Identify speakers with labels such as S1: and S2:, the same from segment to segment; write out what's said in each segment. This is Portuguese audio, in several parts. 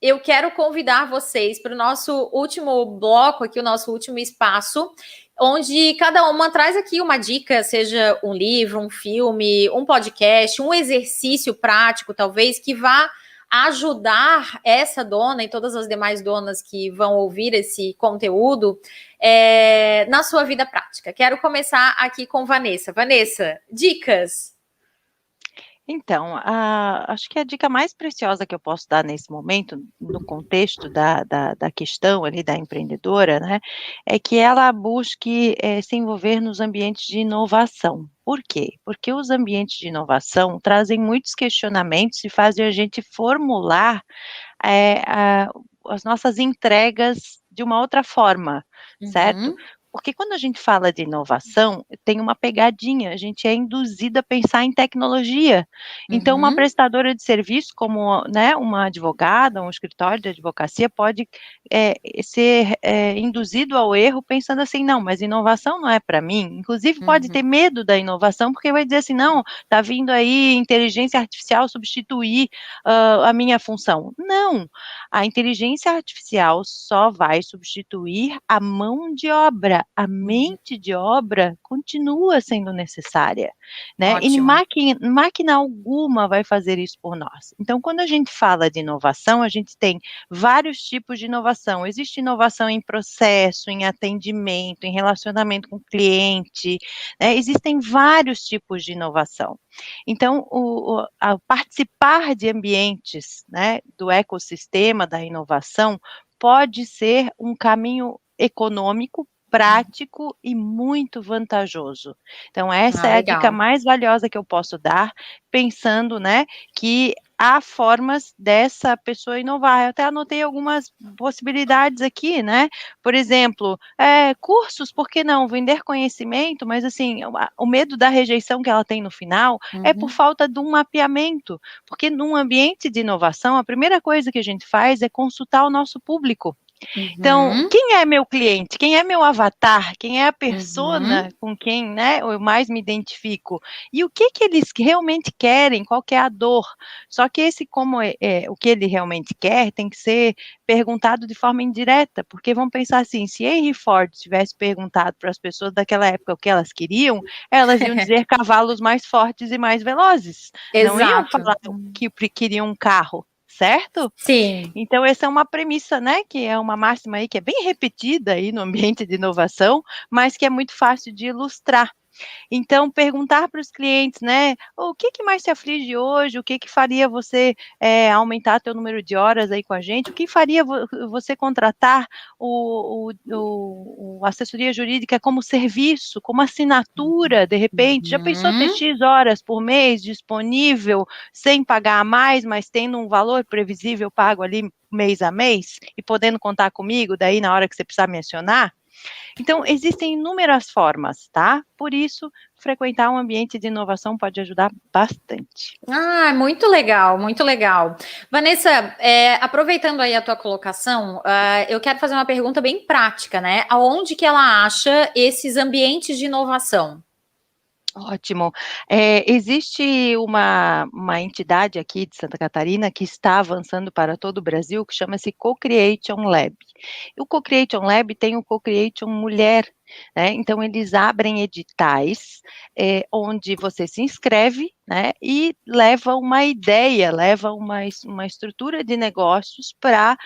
S1: eu quero convidar vocês para o nosso último bloco aqui, o nosso último espaço, onde cada uma traz aqui uma dica, seja um livro, um filme, um podcast, um exercício prático, talvez, que vá ajudar essa dona e todas as demais donas que vão ouvir esse conteúdo na sua vida prática. Quero começar aqui com Vanessa. Vanessa, dicas?
S2: Então, acho que a dica mais preciosa que eu posso dar nesse momento, no contexto da questão ali da empreendedora, né, é que ela busque se envolver nos ambientes de inovação. Por quê? Porque os ambientes de inovação trazem muitos questionamentos e fazem a gente formular as nossas entregas de uma outra forma, certo? Porque quando a gente fala de inovação, tem uma pegadinha, a gente é induzida a pensar em tecnologia. Então, uma prestadora de serviço, como, né, uma advogada, um escritório de advocacia, pode ser induzido ao erro pensando assim, não, mas inovação não é para mim. Inclusive, pode ter medo da inovação, porque vai dizer assim, não, está vindo aí inteligência artificial substituir a minha função. Não, a inteligência artificial só vai substituir a mão de obra, a mente de obra continua sendo necessária, né? E máquina alguma vai fazer isso por nós. Então, quando a gente fala de inovação, a gente tem vários tipos de inovação. Existe inovação em processo, em atendimento, em relacionamento com o cliente, né? Existem vários tipos de inovação. Então, participar de ambientes, né, do ecossistema da inovação pode ser um caminho econômico, prático e muito vantajoso. Então, essa é a dica mais valiosa que eu posso dar, pensando, né, que há formas dessa pessoa inovar. Eu até anotei algumas possibilidades aqui, né? Por exemplo, cursos, por que não? Vender conhecimento, mas assim, o medo da rejeição que ela tem no final é por falta de um mapeamento, porque num ambiente de inovação, a primeira coisa que a gente faz é consultar o nosso público. Então, quem é meu cliente? Quem é meu avatar? Quem é a persona com quem, né, eu mais me identifico? E o que eles realmente querem? Qual que é a dor? Só que o que ele realmente quer tem que ser perguntado de forma indireta, porque vamos pensar assim, se Henry Ford tivesse perguntado para as pessoas daquela época o que elas queriam, elas iam dizer cavalos mais fortes e mais velozes. Não iam falar que queriam um carro. Certo?
S1: Sim.
S2: Então, essa é uma premissa, né, que é uma máxima aí que é bem repetida aí no ambiente de inovação, mas que é muito fácil de ilustrar. Então, perguntar para os clientes, né, o que mais te aflige hoje, o que faria você aumentar teu número de horas aí com a gente, o que faria você contratar o assessoria jurídica como serviço, como assinatura, de repente, já pensou ter X horas por mês disponível, sem pagar a mais, mas tendo um valor previsível pago ali mês a mês, e podendo contar comigo, daí na hora que você precisar me acionar? Então, existem inúmeras formas, tá? Por isso, frequentar um ambiente de inovação pode ajudar bastante.
S1: Muito legal, muito legal. Vanessa, aproveitando aí a tua colocação, eu quero fazer uma pergunta bem prática, né? Aonde que ela acha esses ambientes de inovação?
S2: Ótimo. Existe uma entidade aqui de Santa Catarina que está avançando para todo o Brasil, que chama-se Co-Creation Lab. E o Co-Creation Lab tem o Co-Creation Mulher, né? Então, eles abrem editais, onde você se inscreve, né, e leva uma ideia, leva uma estrutura de negócios para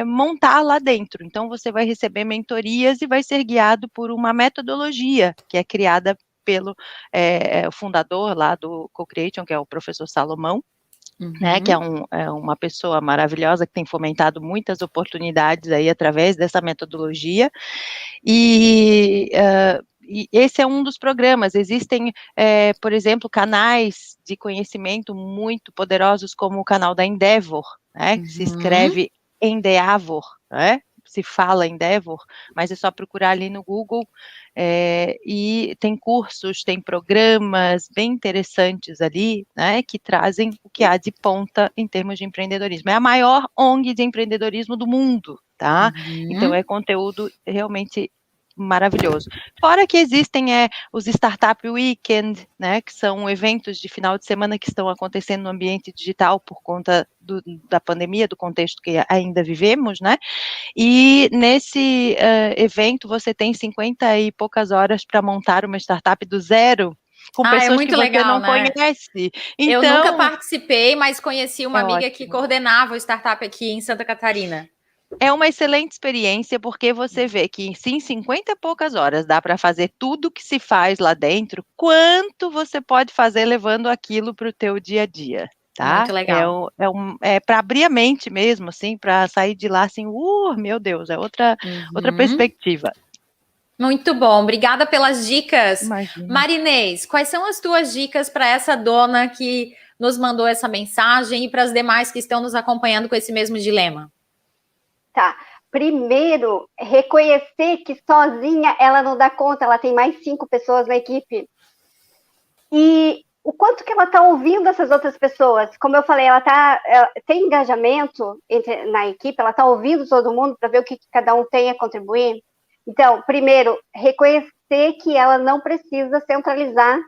S2: montar lá dentro. Então, você vai receber mentorias e vai ser guiado por uma metodologia que é criada pelo fundador lá do Co-Creation, que é o professor Salomão, né, que é uma pessoa maravilhosa que tem fomentado muitas oportunidades aí através dessa metodologia, e esse é um dos programas. Existem, por exemplo, canais de conhecimento muito poderosos, como o canal da Endeavor, né, que se escreve Endeavor, né, se fala Endeavor, mas é só procurar ali no Google, e tem cursos, tem programas bem interessantes ali, né, que trazem o que há de ponta em termos de empreendedorismo. É a maior ONG de empreendedorismo do mundo, tá? Então, é conteúdo realmente maravilhoso. Fora que existem os Startup Weekend, né, que são eventos de final de semana que estão acontecendo no ambiente digital por conta da pandemia, do contexto que ainda vivemos, né, e nesse evento você tem 50 e poucas horas para montar uma startup do zero, com
S1: É
S2: pessoas que
S1: muito
S2: você
S1: legal,
S2: não
S1: né?
S2: conhece.
S1: Eu nunca
S2: Então,
S1: participei, mas conheci uma amiga que
S2: ótimo.
S1: coordenava o startup aqui em Santa Catarina.
S2: É uma excelente experiência, porque você vê que em 50 e poucas horas dá para fazer tudo que se faz lá dentro, quanto você pode fazer levando aquilo para o teu dia a dia,
S1: Muito
S2: tá?
S1: legal.
S2: É para abrir a mente mesmo, assim, para sair de lá assim, meu Deus, é outra perspectiva.
S1: Muito bom, obrigada pelas dicas.
S2: Imagina.
S1: Marinês, quais são as tuas dicas para essa dona que nos mandou essa mensagem e para as demais que estão nos acompanhando com esse mesmo dilema?
S3: Tá. Primeiro, reconhecer que sozinha ela não dá conta, ela tem mais 5 pessoas na equipe. E o quanto que ela está ouvindo essas outras pessoas. Como eu falei, ela tem engajamento na equipe, ela está ouvindo todo mundo para ver o que cada um tem a contribuir. Então, primeiro, reconhecer que ela não precisa centralizar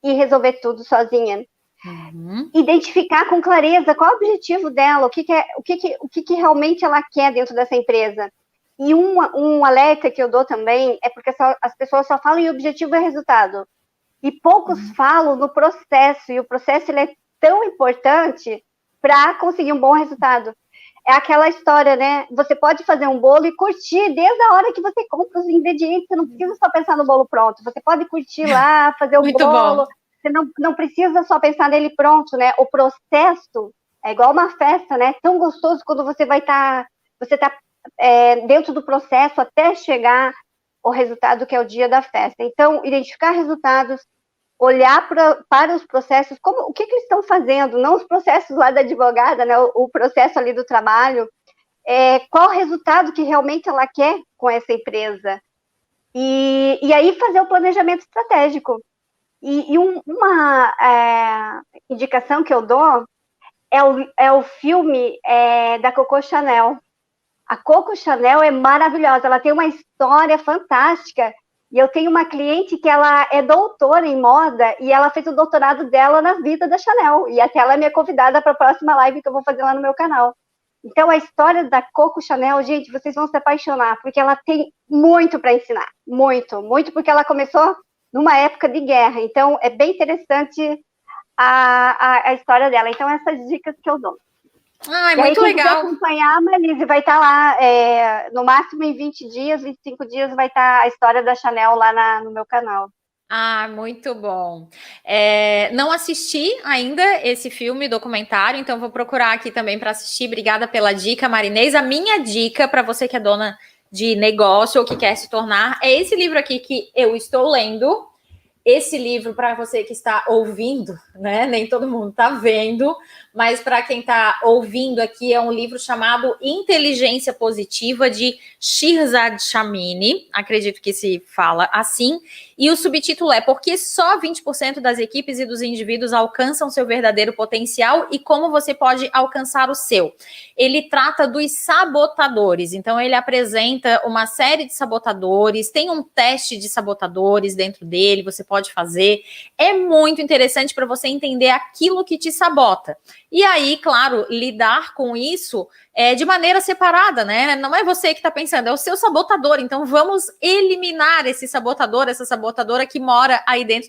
S3: e resolver tudo sozinha. Identificar com clareza qual é o objetivo dela, o que realmente ela quer dentro dessa empresa. E um alerta que eu dou também é porque as pessoas só falam em objetivo e resultado. E poucos falam no processo, e o processo ele é tão importante para conseguir um bom resultado. É aquela história, né? Você pode fazer um bolo e curtir desde a hora que você compra os ingredientes, você não precisa só pensar no bolo pronto, você pode curtir lá, fazer o bolo, você não precisa só pensar nele pronto, né? O processo é igual uma festa, né? Tão gostoso quando você você tá dentro do processo até chegar o resultado que é o dia da festa. Então, identificar resultados, olhar para os processos, o que eles estão fazendo, não os processos lá da advogada, né, o processo ali do trabalho, qual o resultado que realmente ela quer com essa empresa. E aí fazer o planejamento estratégico. E uma indicação que eu dou é o filme da Coco Chanel. A Coco Chanel é maravilhosa, ela tem uma história fantástica. E eu tenho uma cliente que ela é doutora em moda e ela fez o doutorado dela na vida da Chanel. E até ela é minha convidada para a próxima live que eu vou fazer lá no meu canal. Então, a história da Coco Chanel, gente, vocês vão se apaixonar, porque ela tem muito para ensinar. Muito, muito, porque ela começou numa época de guerra. Então, é bem interessante a história dela. Então, essas dicas que eu dou.
S1: Ai, muito legal.
S3: Quem quiser acompanhar, a Marlise vai estar lá, no máximo em 20 dias, 25 dias, vai estar a história da Chanel lá no meu canal.
S1: Ah, muito bom. Não assisti ainda esse filme, documentário, então vou procurar aqui também para assistir. Obrigada pela dica, Marinês. A minha dica para você que é dona de negócio ou que quer se tornar é esse livro aqui que eu estou lendo. Esse livro, para você que está ouvindo, né? Nem todo mundo está vendo, mas para quem está ouvindo aqui, é um livro chamado Inteligência Positiva, de Shirzad Chamine, acredito que se fala assim, e o subtítulo é Por que só 20% das equipes e dos indivíduos alcançam seu verdadeiro potencial e como você pode alcançar o seu. Ele trata dos sabotadores, então ele apresenta uma série de sabotadores, tem um teste de sabotadores dentro dele, você pode fazer. É muito interessante para você entender aquilo que te sabota. E aí, claro, lidar com isso de maneira separada, né? Não é você que está pensando, é o seu sabotador. Então, vamos eliminar esse sabotador, essa sabotadora que mora aí dentro da